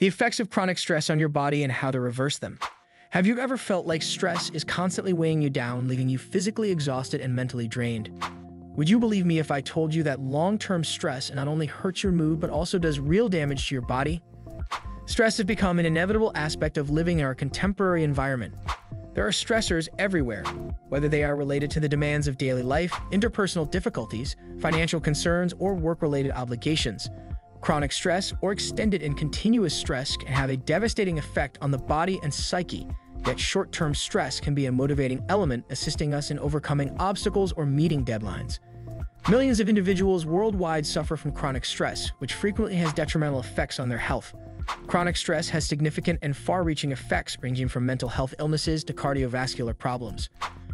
The effects of chronic stress on your body and how to reverse them. Have you ever felt like stress is constantly weighing you down, leaving you physically exhausted and mentally drained? Would you believe me if I told you that long-term stress not only hurts your mood but also does real damage to your body? Stress has become an inevitable aspect of living in our contemporary environment. There are stressors everywhere, whether they are related to the demands of daily life, interpersonal difficulties, financial concerns, or work-related obligations. Chronic stress or extended and continuous stress can have a devastating effect on the body and psyche, yet short-term stress can be a motivating element assisting us in overcoming obstacles or meeting deadlines. Millions of individuals worldwide suffer from chronic stress, which frequently has detrimental effects on their health. Chronic stress has significant and far-reaching effects ranging from mental health illnesses to cardiovascular problems.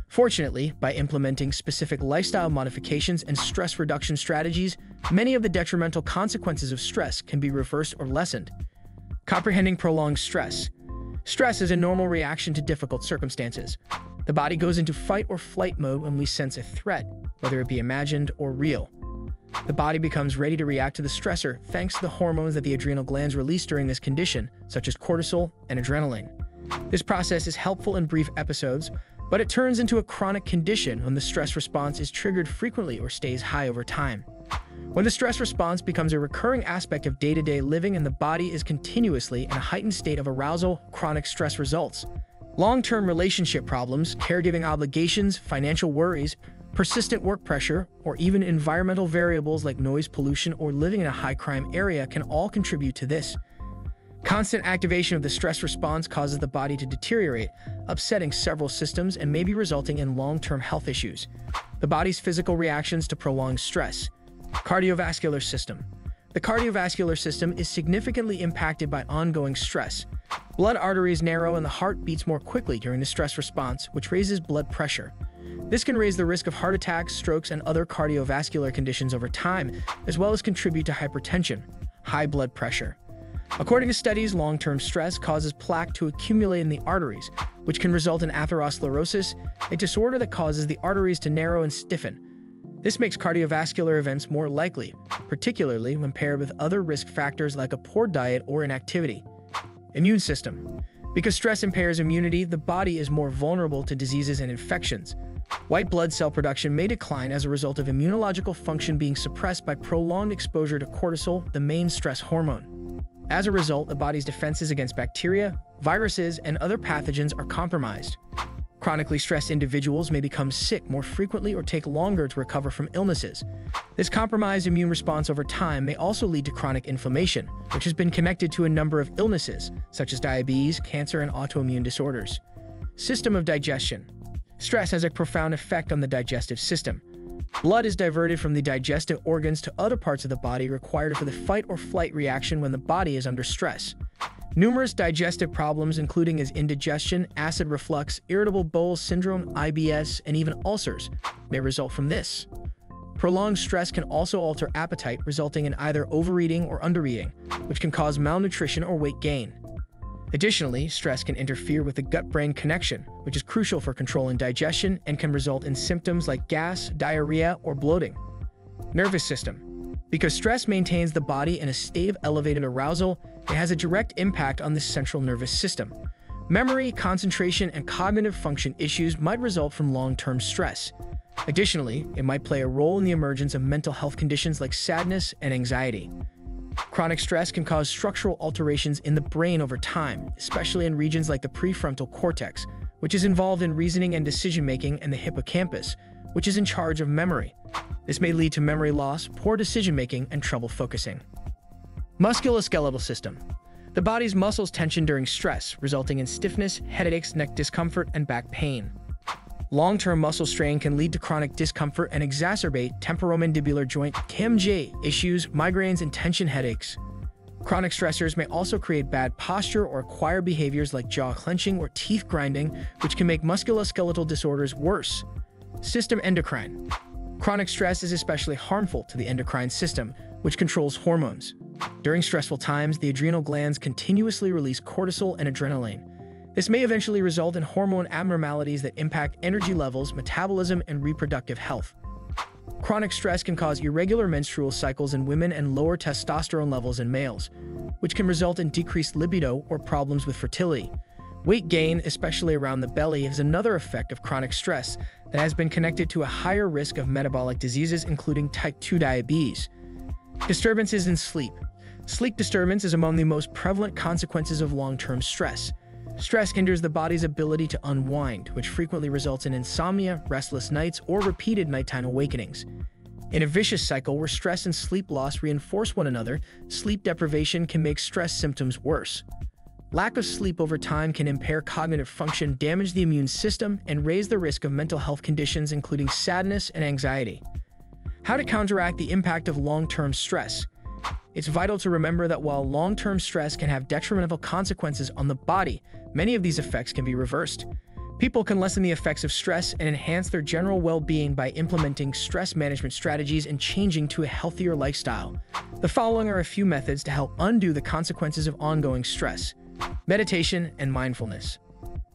Fortunately, by implementing specific lifestyle modifications and stress reduction strategies, many of the detrimental consequences of stress can be reversed or lessened. Comprehending prolonged stress. Stress is a normal reaction to difficult circumstances. The body goes into fight or flight mode when we sense a threat, whether it be imagined or real. The body becomes ready to react to the stressor thanks to the hormones that the adrenal glands release during this condition, such as cortisol and adrenaline. This process is helpful in brief episodes, but it turns into a chronic condition when the stress response is triggered frequently or stays high over time. When the stress response becomes a recurring aspect of day-to-day living and the body is continuously in a heightened state of arousal, chronic stress results. Long-term relationship problems, caregiving obligations, financial worries, persistent work pressure, or even environmental variables like noise pollution or living in a high-crime area can all contribute to this. Constant activation of the stress response causes the body to deteriorate, upsetting several systems and maybe resulting in long-term health issues. The body's physical reactions to prolonged stress. Cardiovascular system. The cardiovascular system is significantly impacted by ongoing stress. Blood arteries narrow and the heart beats more quickly during the stress response, which raises blood pressure. This can raise the risk of heart attacks, strokes, and other cardiovascular conditions over time, as well as contribute to hypertension, high blood pressure. According to studies, long-term stress causes plaque to accumulate in the arteries, which can result in atherosclerosis, a disorder that causes the arteries to narrow and stiffen. This makes cardiovascular events more likely, particularly when paired with other risk factors like a poor diet or inactivity. Immune system. Because stress impairs immunity, the body is more vulnerable to diseases and infections. White blood cell production may decline as a result of immunological function being suppressed by prolonged exposure to cortisol, the main stress hormone. As a result, the body's defenses against bacteria, viruses, and other pathogens are compromised. Chronically stressed individuals may become sick more frequently or take longer to recover from illnesses. This compromised immune response over time may also lead to chronic inflammation, which has been connected to a number of illnesses, such as diabetes, cancer, and autoimmune disorders. System of digestion. Stress has a profound effect on the digestive system. Blood is diverted from the digestive organs to other parts of the body required for the fight or flight reaction when the body is under stress. Numerous digestive problems, including as indigestion, acid reflux, irritable bowel syndrome, IBS, and even ulcers, may result from this. Prolonged stress can also alter appetite, resulting in either overeating or undereating, which can cause malnutrition or weight gain. Additionally, stress can interfere with the gut-brain connection, which is crucial for controlling digestion and can result in symptoms like gas, diarrhea, or bloating. Nervous system. Because stress maintains the body in a state of elevated arousal, it has a direct impact on the central nervous system. Memory, concentration, and cognitive function issues might result from long-term stress. Additionally, it might play a role in the emergence of mental health conditions like sadness and anxiety. Chronic stress can cause structural alterations in the brain over time, especially in regions like the prefrontal cortex, which is involved in reasoning and decision-making, and the hippocampus, which is in charge of memory. This may lead to memory loss, poor decision-making, and trouble focusing. Musculoskeletal system. The body's muscles tension during stress, resulting in stiffness, headaches, neck discomfort, and back pain. Long-term muscle strain can lead to chronic discomfort and exacerbate temporomandibular joint (TMJ) issues, migraines, and tension headaches. Chronic stressors may also create bad posture or acquire behaviors like jaw clenching or teeth grinding, which can make musculoskeletal disorders worse. System endocrine. Chronic stress is especially harmful to the endocrine system, which controls hormones. During stressful times, the adrenal glands continuously release cortisol and adrenaline. This may eventually result in hormone abnormalities that impact energy levels, metabolism, and reproductive health. Chronic stress can cause irregular menstrual cycles in women and lower testosterone levels in males, which can result in decreased libido or problems with fertility. Weight gain, especially around the belly, is another effect of chronic stress that has been connected to a higher risk of metabolic diseases, including type 2 diabetes. Disturbances in sleep. Sleep disturbance is among the most prevalent consequences of long-term stress. Stress hinders the body's ability to unwind, which frequently results in insomnia, restless nights, or repeated nighttime awakenings. In a vicious cycle where stress and sleep loss reinforce one another, sleep deprivation can make stress symptoms worse. Lack of sleep over time can impair cognitive function, damage the immune system, and raise the risk of mental health conditions including sadness and anxiety. How to counteract the impact of long-term stress. It's vital to remember that while long-term stress can have detrimental consequences on the body, many of these effects can be reversed. People can lessen the effects of stress and enhance their general well-being by implementing stress management strategies and changing to a healthier lifestyle. The following are a few methods to help undo the consequences of ongoing stress. Meditation and mindfulness.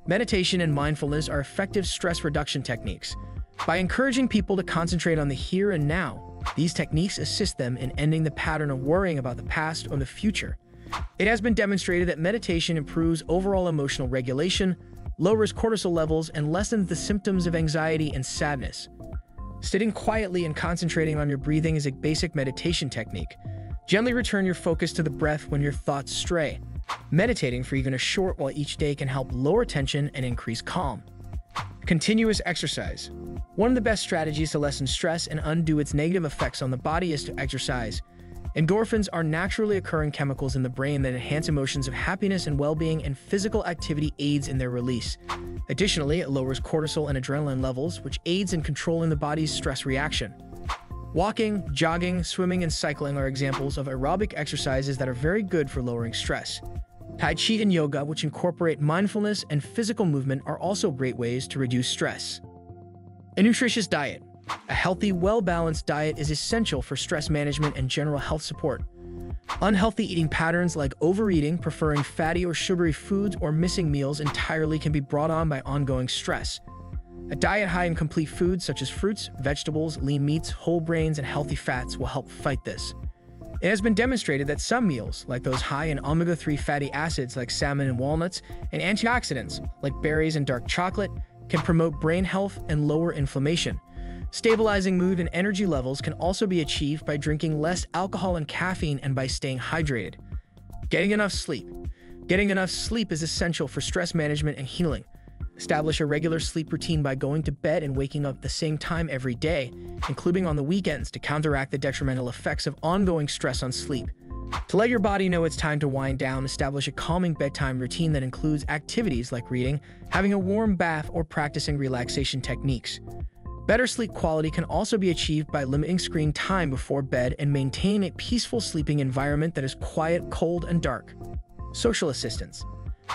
Meditation and mindfulness are effective stress reduction techniques. By encouraging people to concentrate on the here and now, these techniques assist them in ending the pattern of worrying about the past or the future. It has been demonstrated that meditation improves overall emotional regulation, lowers cortisol levels, and lessens the symptoms of anxiety and sadness. Sitting quietly and concentrating on your breathing is a basic meditation technique. Gently return your focus to the breath when your thoughts stray. Meditating for even a short while each day can help lower tension and increase calm. Continuous exercise. One of the best strategies to lessen stress and undo its negative effects on the body is to exercise. Endorphins are naturally occurring chemicals in the brain that enhance emotions of happiness and well-being, and physical activity aids in their release. Additionally, it lowers cortisol and adrenaline levels, which aids in controlling the body's stress reaction. Walking, jogging, swimming, and cycling are examples of aerobic exercises that are very good for lowering stress. Tai Chi and yoga, which incorporate mindfulness and physical movement, are also great ways to reduce stress. A nutritious diet. A healthy, well-balanced diet is essential for stress management and general health support. Unhealthy eating patterns like overeating, preferring fatty or sugary foods, or missing meals entirely can be brought on by ongoing stress. A diet high in complete foods such as fruits, vegetables, lean meats, whole grains, and healthy fats will help fight this. It has been demonstrated that some meals, like those high in omega-3 fatty acids like salmon and walnuts, and antioxidants like berries and dark chocolate, can promote brain health and lower inflammation. Stabilizing mood and energy levels can also be achieved by drinking less alcohol and caffeine and by staying hydrated. Getting enough sleep. Getting enough sleep is essential for stress management and healing. Establish a regular sleep routine by going to bed and waking up at the same time every day, including on the weekends, to counteract the detrimental effects of ongoing stress on sleep. To let your body know it's time to wind down, establish a calming bedtime routine that includes activities like reading, having a warm bath, or practicing relaxation techniques. Better sleep quality can also be achieved by limiting screen time before bed and maintaining a peaceful sleeping environment that is quiet, cold, and dark. Social assistance.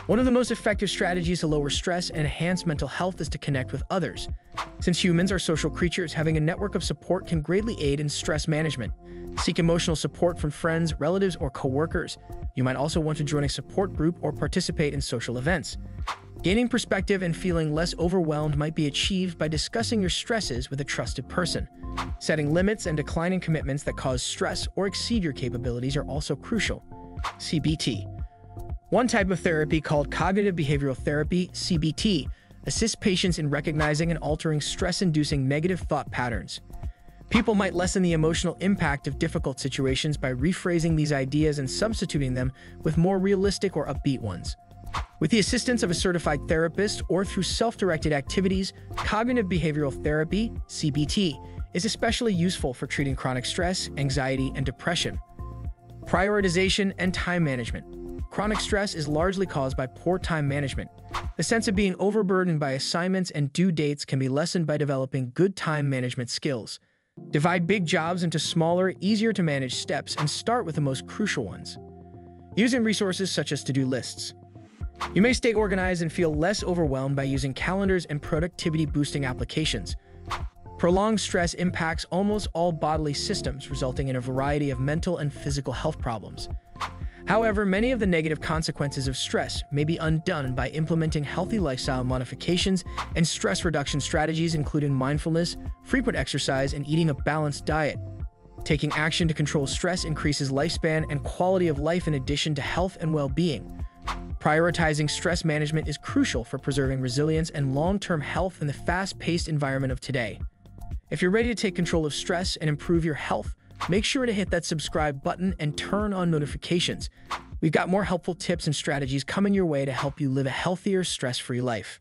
One of the most effective strategies to lower stress and enhance mental health is to connect with others. Since humans are social creatures, having a network of support can greatly aid in stress management. Seek emotional support from friends, relatives, or coworkers. You might also want to join a support group or participate in social events. Gaining perspective and feeling less overwhelmed might be achieved by discussing your stresses with a trusted person. Setting limits and declining commitments that cause stress or exceed your capabilities are also crucial. CBT. One type of therapy called cognitive behavioral therapy, CBT, assists patients in recognizing and altering stress-inducing negative thought patterns. People might lessen the emotional impact of difficult situations by rephrasing these ideas and substituting them with more realistic or upbeat ones. With the assistance of a certified therapist or through self-directed activities, cognitive behavioral therapy, CBT, is especially useful for treating chronic stress, anxiety, and depression. Prioritization and time management. Chronic stress is largely caused by poor time management. The sense of being overburdened by assignments and due dates can be lessened by developing good time management skills. Divide big jobs into smaller, easier-to-manage steps and start with the most crucial ones. Using resources such as to-do lists. You may stay organized and feel less overwhelmed by using calendars and productivity-boosting applications. Prolonged stress impacts almost all bodily systems, resulting in a variety of mental and physical health problems. However, many of the negative consequences of stress may be undone by implementing healthy lifestyle modifications and stress reduction strategies, including mindfulness, frequent exercise, and eating a balanced diet. Taking action to control stress increases lifespan and quality of life in addition to health and well-being. Prioritizing stress management is crucial for preserving resilience and long-term health in the fast-paced environment of today. If you're ready to take control of stress and improve your health, make sure to hit that subscribe button and turn on notifications. We've got more helpful tips and strategies coming your way to help you live a healthier, stress-free life.